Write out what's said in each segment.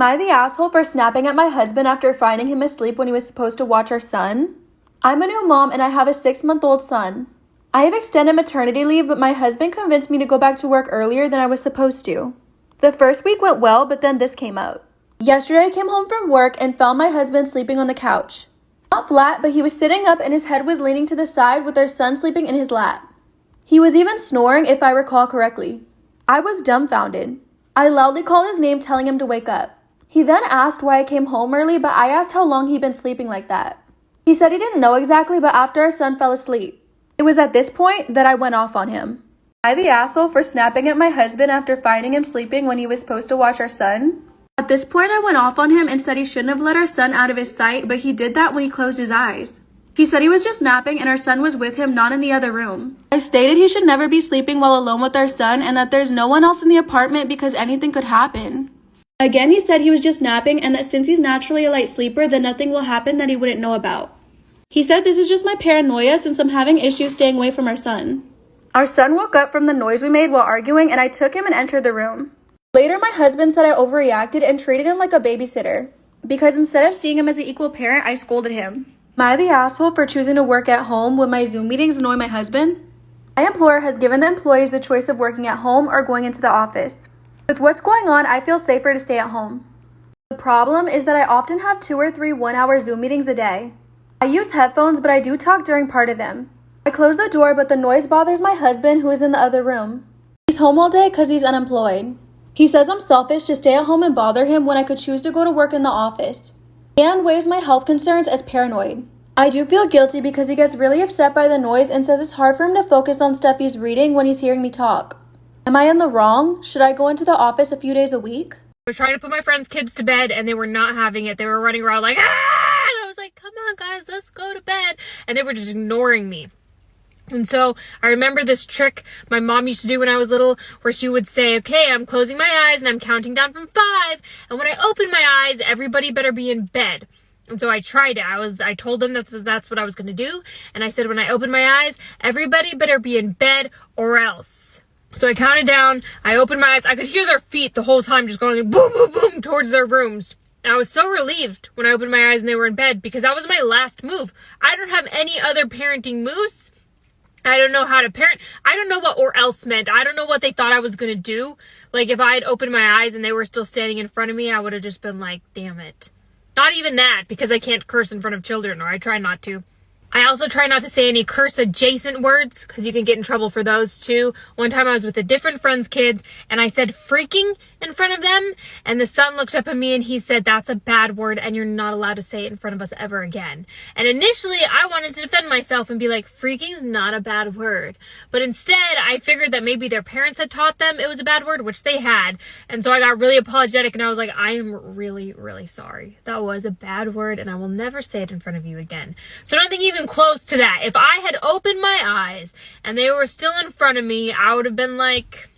Am I the asshole for snapping at my husband after finding him asleep when he was supposed to watch our son? I'm a new mom and I have a 6-month-old son. I have extended maternity leave, but my husband convinced me to go back to work earlier than I was supposed to. The first week went well, but then this came up. Yesterday I came home from work and found my husband sleeping on the couch. Not flat, but he was sitting up and his head was leaning to the side with our son sleeping in his lap. He was even snoring, if I recall correctly. I was dumbfounded. I loudly called his name, telling him to wake up. He then asked why I came home early, but I asked how long he'd been sleeping like that. He said he didn't know exactly, but after our son fell asleep. It was at this point that I went off on him. Am I the asshole for snapping at my husband after finding him sleeping when he was supposed to watch our son? At this point, I went off on him and said he shouldn't have let our son out of his sight, but he did that when he closed his eyes. He said he was just napping and our son was with him, not in the other room. I stated he should never be sleeping while alone with our son and that there's no one else in the apartment because anything could happen. Again, he said he was just napping and that since he's naturally a light sleeper, then nothing will happen that he wouldn't know about. He said this is just my paranoia since I'm having issues staying away from our son. Our son woke up from the noise we made while arguing and I took him and entered the room. Later, my husband said I overreacted and treated him like a babysitter because instead of seeing him as an equal parent, I scolded him. Am I the asshole for choosing to work at home when my Zoom meetings annoy my husband? My employer has given the employees the choice of working at home or going into the office. With what's going on, I feel safer to stay at home. The problem is that I often have 2 or 3 one-hour Zoom meetings a day. I use headphones, but I do talk during part of them. I close the door, but the noise bothers my husband, who is in the other room. He's home all day because he's unemployed. He says I'm selfish to stay at home and bother him when I could choose to go to work in the office, and weighs my health concerns as paranoid. I do feel guilty because he gets really upset by the noise and says it's hard for him to focus on stuff he's reading when he's hearing me talk. Am I in the wrong? Should I go into the office a few days a week? I was trying to put my friends' kids to bed and they were not having it. They were running around like, ah! And I was like, come on guys, let's go to bed. And they were just ignoring me. And so I remember this trick my mom used to do when I was little where she would say, okay, I'm closing my eyes and I'm counting down from 5. And when I open my eyes, everybody better be in bed. And so I tried it. I told them that's what I was going to do. And I said, when I open my eyes, everybody better be in bed or else. So I counted down, I opened my eyes, I could hear their feet the whole time just going like boom, boom, boom towards their rooms. And I was so relieved when I opened my eyes and they were in bed because that was my last move. I don't have any other parenting moves. I don't know how to parent. I don't know what or else meant. I don't know what they thought I was going to do. Like if I had opened my eyes and they were still standing in front of me, I would have just been like, damn it. Not even that because I can't curse in front of children, or I try not to. I also try not to say any curse adjacent words because you can get in trouble for those too. One time I was with a different friend's kids and I said freaking in front of them, and the son looked up at me and he said, that's a bad word and you're not allowed to say it in front of us ever again. And initially I wanted to defend myself and be like, freaking's not a bad word. But instead I figured that maybe their parents had taught them it was a bad word, which they had. And so I got really apologetic and I was like, I am really, really sorry. That was a bad word and I will never say it in front of you again. So don't think even close to that. If I had opened my eyes and they were still in front of me, I would have been like,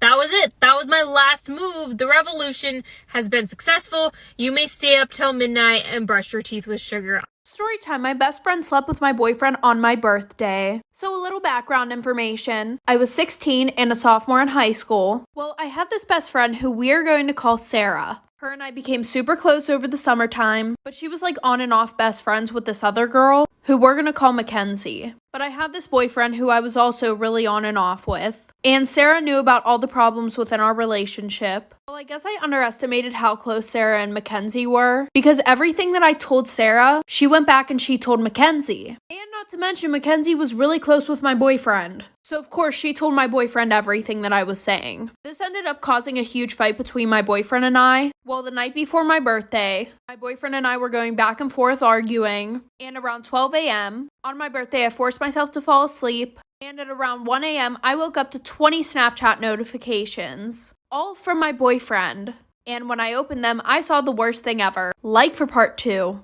that was it. That was my last move. The revolution has been successful. You may stay up till midnight and brush your teeth with sugar. Story time. My best friend slept with my boyfriend on my birthday. So a little background information. I was 16 and a sophomore in high school. Well, I have this best friend who we are going to call Sarah. Her and I became super close over the summertime, but she was like on and off best friends with this other girl who we're gonna call Mackenzie. But I had this boyfriend who I was also really on and off with. And Sarah knew about all the problems within our relationship. Well, I guess I underestimated how close Sarah and Mackenzie were because everything that I told Sarah, she went back and she told Mackenzie. And not to mention, Mackenzie was really close with my boyfriend. So of course, she told my boyfriend everything that I was saying. This ended up causing a huge fight between my boyfriend and I. Well, the night before my birthday, my boyfriend and I were going back and forth arguing. And around 12 a.m., on my birthday, I forced myself to fall asleep. And at around 1 a.m., I woke up to 20 Snapchat notifications, all from my boyfriend. And when I opened them, I saw the worst thing ever. Like for part 2.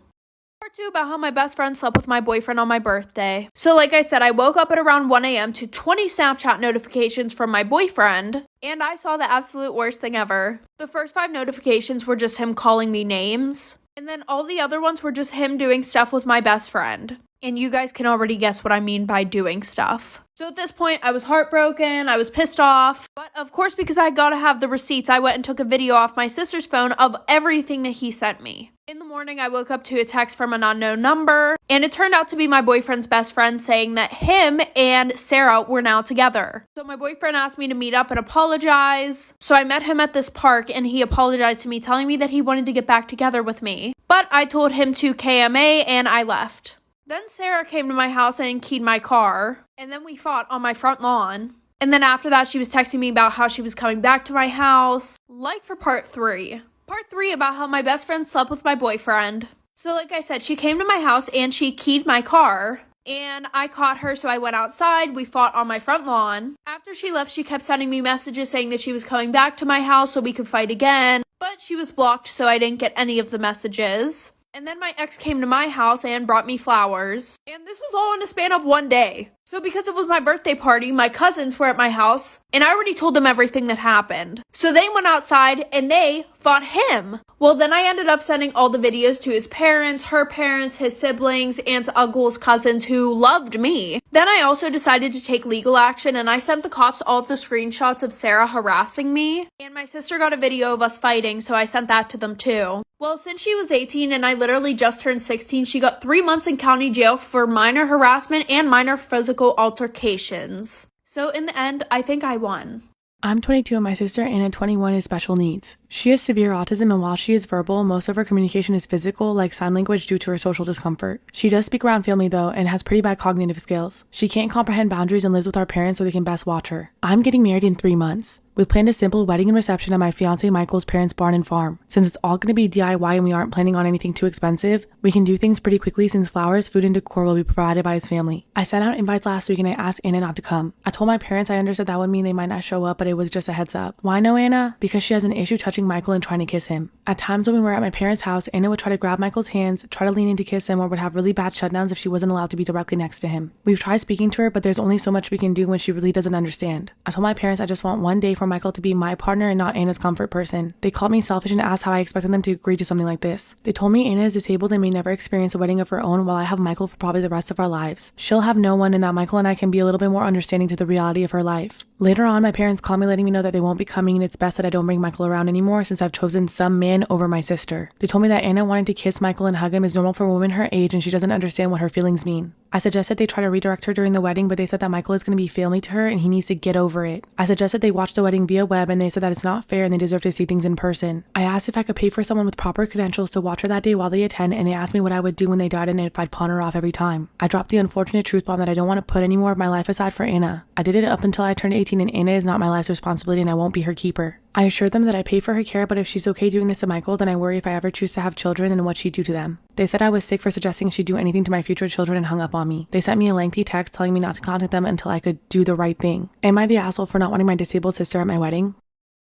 Part 2 about how my best friend slept with my boyfriend on my birthday. So like I said, I woke up at around 1 a.m. to 20 Snapchat notifications from my boyfriend, and I saw the absolute worst thing ever. The first 5 notifications were just him calling me names. And then all the other ones were just him doing stuff with my best friend. And you guys can already guess what I mean by doing stuff. So at this point, I was heartbroken, I was pissed off. But of course, because I gotta have the receipts, I went and took a video off my sister's phone of everything that he sent me. In the morning, I woke up to a text from an unknown number, and it turned out to be my boyfriend's best friend saying that him and Sarah were now together. So my boyfriend asked me to meet up and apologize. So I met him at this park, and he apologized to me, telling me that he wanted to get back together with me. But I told him to KMA, and I left. Then Sarah came to my house and keyed my car, and then we fought on my front lawn. And then after that, she was texting me about how she was coming back to my house, like for part 3. Part 3 about how my best friend slept with my boyfriend. So like I said, she came to my house and she keyed my car. And I caught her, so I went outside. We fought on my front lawn. After she left, she kept sending me messages saying that she was coming back to my house so we could fight again. But she was blocked, so I didn't get any of the messages. And then my ex came to my house and brought me flowers. And this was all in a span of one day. So because it was my birthday party, my cousins were at my house, and I already told them everything that happened. So they went outside and they fought him. Well, then I ended up sending all the videos to his parents, her parents, his siblings, aunts, uncles, cousins who loved me. Then I also decided to take legal action, and I sent the cops all of the screenshots of Sarah harassing me. And my sister got a video of us fighting, so I sent that to them too. Well, since she was 18 and I literally just turned 16, she got 3 months in county jail for minor harassment and minor physical altercations. So in the end, I think I won. I'm 22 and my sister Anna, 21, is special needs. She has severe autism, and while she is verbal, most of her communication is physical, like sign language, due to her social discomfort. She does speak around family though, and has pretty bad cognitive skills. She can't comprehend boundaries and lives with our parents so they can best watch her. I'm getting married in 3 months. We planned a simple wedding and reception at my fiance Michael's parents' barn and farm. Since it's all going to be DIY and we aren't planning on anything too expensive, we can do things pretty quickly since flowers, food, and decor will be provided by his family. I sent out invites last week and I asked Anna not to come. I told my parents I understood that would mean they might not show up, but it was just a heads up. Why no, Anna? Because she has an issue touching Michael and trying to kiss him. At times when we were at my parents' house, Anna would try to grab Michael's hands, try to lean in to kiss him, or would have really bad shutdowns if she wasn't allowed to be directly next to him. We've tried speaking to her, but there's only so much we can do when she really doesn't understand. I told my parents I just want one day for Michael to be my partner and not Anna's comfort person. They called me selfish and asked how I expected them to agree to something like this. They told me Anna is disabled and may never experience a wedding of her own, while I have Michael for probably the rest of our lives. She'll have no one, and that Michael and I can be a little bit more understanding to the reality of her life. Later on, my parents called me letting me know that they won't be coming and it's best that I don't bring Michael around anymore since I've chosen some man over my sister. They told me that Anna wanting to kiss Michael and hug him is normal for a woman her age and she doesn't understand what her feelings mean. I suggested they try to redirect her during the wedding, but they said that Michael is going to be family to her and he needs to get over it. I suggested they watch the wedding via web and they said that it's not fair and they deserve to see things in person. I asked if I could pay for someone with proper credentials to watch her that day while they attend, and they asked me what I would do when they died and if I'd pawn her off every time. I dropped the unfortunate truth bomb that I don't want to put any more of my life aside for Anna. I did it up until I turned 18 and Anna is not my life's responsibility and I won't be her keeper. I assured them that I pay for her care, but if she's okay doing this to Michael, then I worry if I ever choose to have children and what she'd do to them. They said I was sick for suggesting she'd do anything to my future children and hung up on me. They sent me a lengthy text telling me not to contact them until I could do the right thing. Am I the asshole for not wanting my disabled sister at my wedding?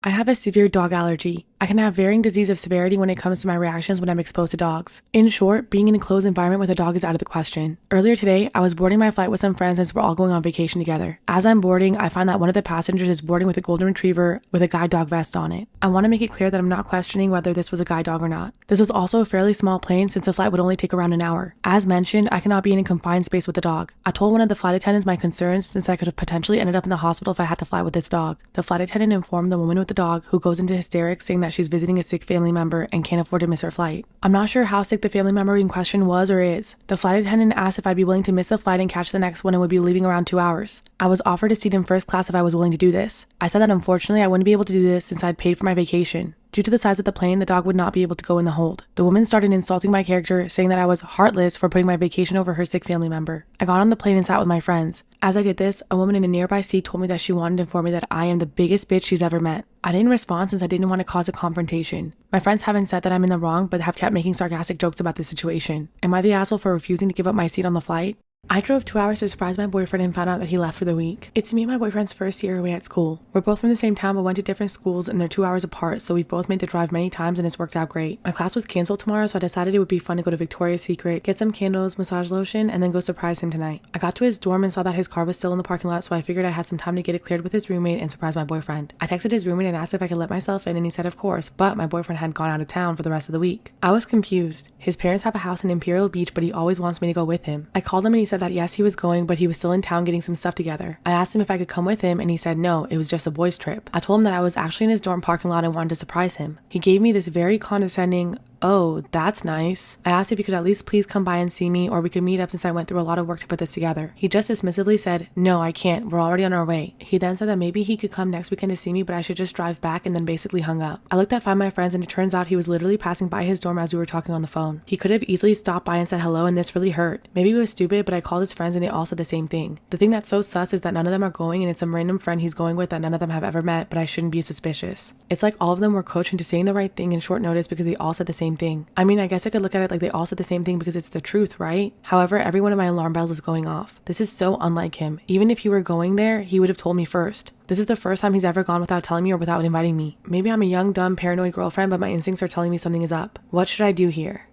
I have a severe dog allergy. I can have varying degrees of severity when it comes to my reactions when I'm exposed to dogs. In short, being in a closed environment with a dog is out of the question. Earlier today, I was boarding my flight with some friends since we're all going on vacation together. As I'm boarding, I find that one of the passengers is boarding with a golden retriever with a guide dog vest on it. I want to make it clear that I'm not questioning whether this was a guide dog or not. This was also a fairly small plane since the flight would only take around an hour. As mentioned, I cannot be in a confined space with a dog. I told one of the flight attendants my concerns since I could have potentially ended up in the hospital if I had to fly with this dog. The flight attendant informed the woman with the dog, who goes into hysterics saying that she's visiting a sick family member and can't afford to miss her flight. I'm not sure how sick the family member in question was or is. The flight attendant asked if I'd be willing to miss the flight and catch the next one and would be leaving around 2 hours. I was offered a seat in first class if I was willing to do this. I said that unfortunately I wouldn't be able to do this since I'd paid for my vacation. Due to the size of the plane, the dog would not be able to go in the hold. The woman started insulting my character, saying that I was heartless for putting my vacation over her sick family member. I got on the plane and sat with my friends. As I did this, a woman in a nearby seat told me that she wanted to inform me that I am the biggest bitch she's ever met. I didn't respond since I didn't want to cause a confrontation. My friends haven't said that I'm in the wrong, but have kept making sarcastic jokes about this situation. Am I the asshole for refusing to give up my seat on the flight? I drove 2 hours to surprise my boyfriend and found out that he left for the week. It's me and my boyfriend's first year away at school. We're both from the same town but went to different schools and they're 2 hours apart, so we've both made the drive many times and it's worked out great. My class was canceled tomorrow, so I decided it would be fun to go to Victoria's Secret, get some candles, massage lotion, and then go surprise him tonight. I got to his dorm and saw that his car was still in the parking lot, so I figured I had some time to get it cleared with his roommate and surprise my boyfriend. I texted his roommate and asked if I could let myself in and he said of course, but my boyfriend had gone out of town for the rest of the week. I was confused. His parents have a house in Imperial Beach, but he always wants me to go with him. I called him and he said that yes, he was going, but he was still in town getting some stuff together. I asked him if I could come with him and he said no, it was just a boys trip. I told him that I was actually in his dorm parking lot and wanted to surprise him. He gave me this very condescending, "Oh, that's nice." I asked if he could at least please come by and see me or we could meet up since I went through a lot of work to put this together. He just dismissively said, "No, I can't. We're already on our way." He then said that maybe he could come next weekend to see me, but I should just drive back, and then basically hung up. I looked at Find My Friends and it turns out he was literally passing by his dorm as we were talking on the phone. He could have easily stopped by and said hello, and this really hurt. Maybe it was stupid, but I called his friends and they all said the same thing. The thing that's so sus is that none of them are going and it's some random friend he's going with that none of them have ever met, but I shouldn't be suspicious. It's like all of them were coached into saying the right thing in short notice because they all said the same thing. I mean, I guess I could look at it like they all said the same thing because it's the truth, right? However, every one of my alarm bells is going off. This is so unlike him. Even if he were going there, he would have told me first. This is the first time he's ever gone without telling me or without inviting me. Maybe I'm a young, dumb, paranoid girlfriend, but my instincts are telling me something is up. What should I do here?